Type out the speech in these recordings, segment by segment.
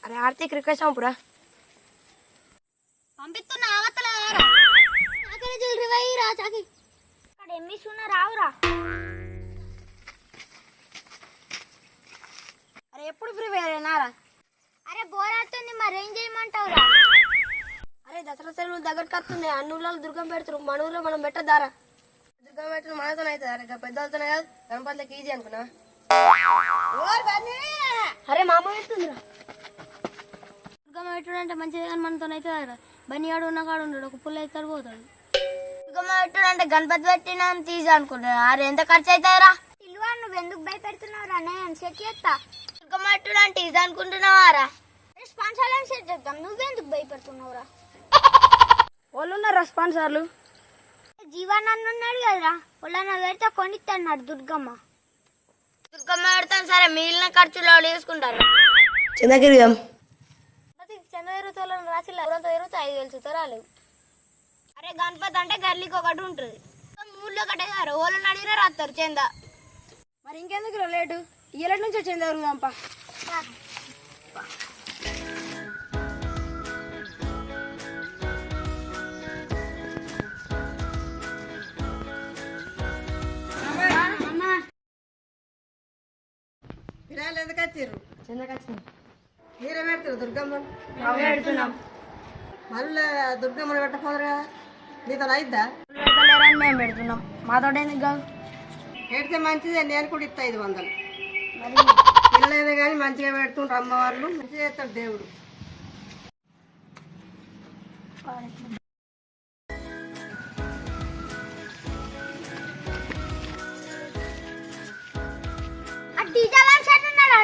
అరే ఆర్తిక్ రిక్వెస్ట్ పంపురా. పంపిస్తున్నా ఆవతలేరా చాకరీ జల్ది వైరా చాకి అక్కడ ఎమ్మిస్ ఉన్నా రావురా. అరే ఎప్పుడు ఫ్రీ వేరేనారా? అరే బోరాడుతుంది మరి ఏం చేయమంటావురా? అరే దసరా సెలవులు దగ్గరకు వస్తుంది. అన్ని ఊళ్ళో దుర్గం పెడుతురు, మన ఊళ్ళో మనం పెట్టద్దారా? దుర్గం పెట్టడం మనతో అవుతుంది. అరే పెద్దలతోనే కాదు, గణపతికి ఈజీ అనుకున్నా. అరే మా అమ్మ పెడుతుందిరా. దుర్గమ్మ పెట్టుడు అంటే మంచిది కానీ మనతో అవుతుంది. బన్నీ ఆడు ఉన్న కాడు ఉంటాడు, ఒక పుల్ల అవుతాడు పోతాడు. దుర్గమ్మ పెట్టుడు అంటే గణపతి పెట్టినా తీసి అనుకుంటాడు. అరే ఎంత ఖర్చు అవుతారా? ఇల్లు నువ్వు ఎందుకు భయపెడుతున్నావురా? నేను సెట్ చేస్తా. దుర్గమ్మ పెట్టుడు అంటే ఇది అనుకుంటున్నావారా? స్పాన్సర్ సెట్ చేద్దాం, నువ్వెందుకు భయపెడుతున్నావురా? వాళ్ళు ఉన్నారు స్పాన్సర్లు. జీవనాన్ని ఉన్నాడు కదరా, వాళ్ళ పెడితే కొనిస్తాడు దుర్గమ్మ. దుర్గమ్మ పెడతాను సరే, మిగిలిన ఖర్చులు వాళ్ళు తీసుకుంటారు. చంద్రగిరి చిన్న ఎరుగుతాలను రాసి ఎవరంతా ఎరుగుతా 5,000 సుతరాలేవు. అరే గణపతి అంటే గర్లీకి ఒకటి ఉంటుంది, ఊళ్ళో ఒకటే గారు వాళ్ళని అడిగినా రాస్తారు చంద. మరి ఇంకెందుకు లేటు? ఇయ్యలటి నుంచి వచ్చింది ఎవరుదాంపా. పిల్లలు ఎందుకు వచ్చారు? చంద్రకచ్చింది మీరే పెడతారు దుర్గమ్మ? పెడుతున్నాం. మళ్ళీ దుర్గమ్మని పెట్టకపోదురు కదా, నీతో అయిద్దా? పెడతలేరని మేము పెడుతున్నాం, మాతో ఎందుకు కాదు? పెడితే మంచిదే, నేను కూడా ఇస్తా 500. పిల్లలేదు కానీ మంచిగా పెడుతుంటారు అమ్మవార్లు, మంచిగా చేస్తాడు దేవుడు.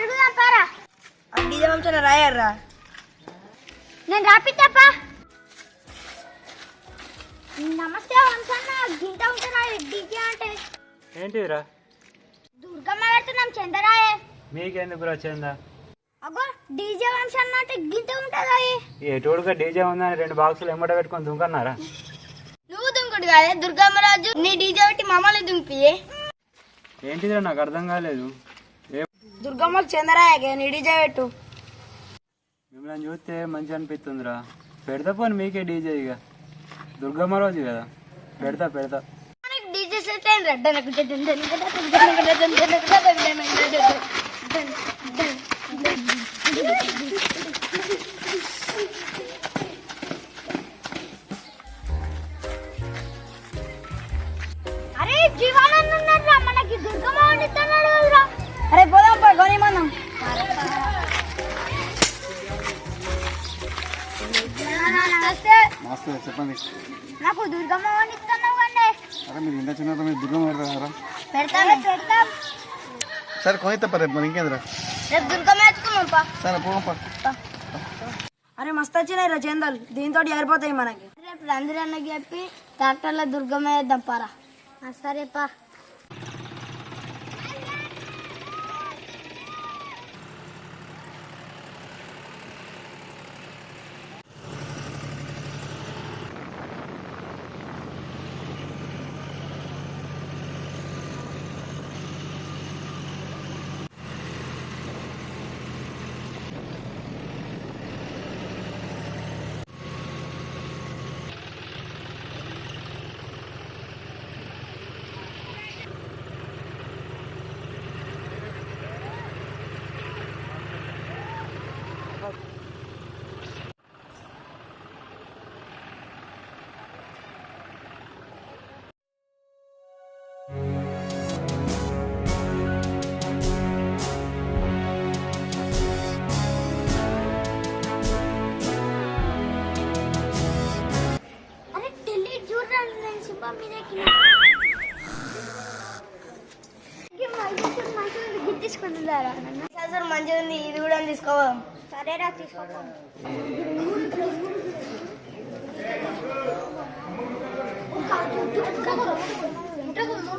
అడుగుదాం పారా. డీజే వంశన రాయర్రా. నేను రాపిస్తాపా. నమస్తే వంశన్న, గింత ఉంటారా డీజే అంటే? ఏంటిదిరా? దుర్గమ్మ పెడుతున్నాం చందరాయే. మీకెందుకురా చందా? అగో డీజే వంశన్న అంటే గింత ఉంటుందా? ఎటుడుగా డీజే ఉందని 2 బాక్సులు ఎమ్మట పెట్టుకొని దుంకన్నారా? నువ్వు దుంకుడు కాదే, దుర్గమ్మరాజు నీ డీజే పెట్టి మమ్మల్ని దుంపియే. ఏంటిదిరా నాకు అర్థం కాలేదు. దుర్గమ్మకు చంద్రాయకే నీ డీజే పెట్టు. మిమ్మల్ని చూస్తే మంచిగా అనిపిస్తుందిరా. పెడతా పోని మీకే డీజే. ఇక దుర్గమ్మ రోజు కదా, పెడతా. డీజే సెట్ అయింది. అరే జీవానంద ఉన్నారా, మనకి దుర్గమ్మ వండిస్తున్నాడు కదరా. అరే పోదాం పో కొని మనం. చెప్పండి. నాకు దుర్గమ్మ వండిస్తున్నావు అండి. అరే మీరు ఇంత చిన్న మీరు దుర్గమ్మ పెడతారా? పెడతాం. సరే కొని తప్ప రేపు మరి ఇంకేందిరా? రేపు దుర్గమ్మ వేసుకున్నాం. సరే పోగంపా. అరే మస్తు వచ్చినాయి రా చందాలు, దీంతో సరిపోతాయి మనకి. రేపు రందిరన్నకి చెప్పి ట్రాక్టర్లో దుర్గమ్మ వేద్దాం పారా. సరేపా. మంచిగా ఉంది, ఇది కూడా తీసుకోవాలి. సరేరా తీసుకో.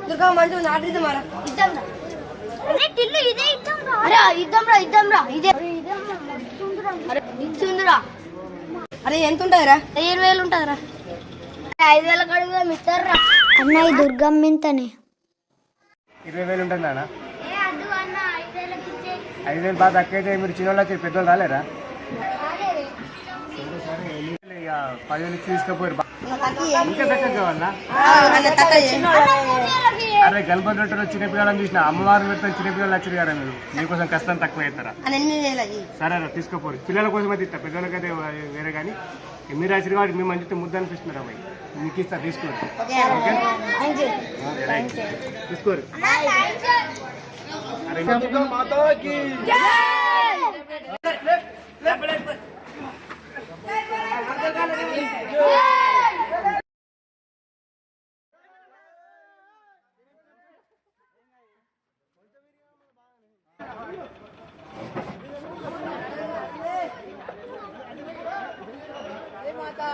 దుర్గమ్మ మంచిగా ఉంది, ఆర్డర్ ఇద్దాం రా. ఇద్దాంరా. అరే టిల్లు ఇదే ఇద్దాంరా. అరే ఇద్దాంరా ఇదే. అరే ఇచ్చిందిరా. అరే ఎంత ఉంటుందిరా? 20,000 ఉంటుందిరా. 5,000 కడుగుదాం, ఇస్తారా అన్న. ఈ దుర్గమ్మ ఇంతనే 20,000 ఉంటుంది అన్న. 5,000 5,000 బాగా తక్కువ అయితే మీరు చిన్న వాళ్ళు పెద్దోళ్ళు రాలేరా? ఇక 10,000 ఇచ్చి తీసుకుపోయారు ఇంకా తక్కువ కావాలా? అరే గల్బన్ రొట్టెలో చిన్నపిల్లలని చూసిన అమ్మవారిని పెడతాను చిన్నపిల్లలు వచ్చారు కదా మీరు మీకోసం కష్టం తక్కువ అవుతారా? సరే రా తీసుకోపోరు పిల్లల కోసం అయితే ఇస్తా పెద్దవాళ్ళకైతే వేరే కానీ మీరు వచ్చారు కాబట్టి మేము మంచితే ముద్ద అనిపిస్తున్నారు అమ్మాయి మీకు ఇస్తా తీసుకోరు తీసుకోరు మాతా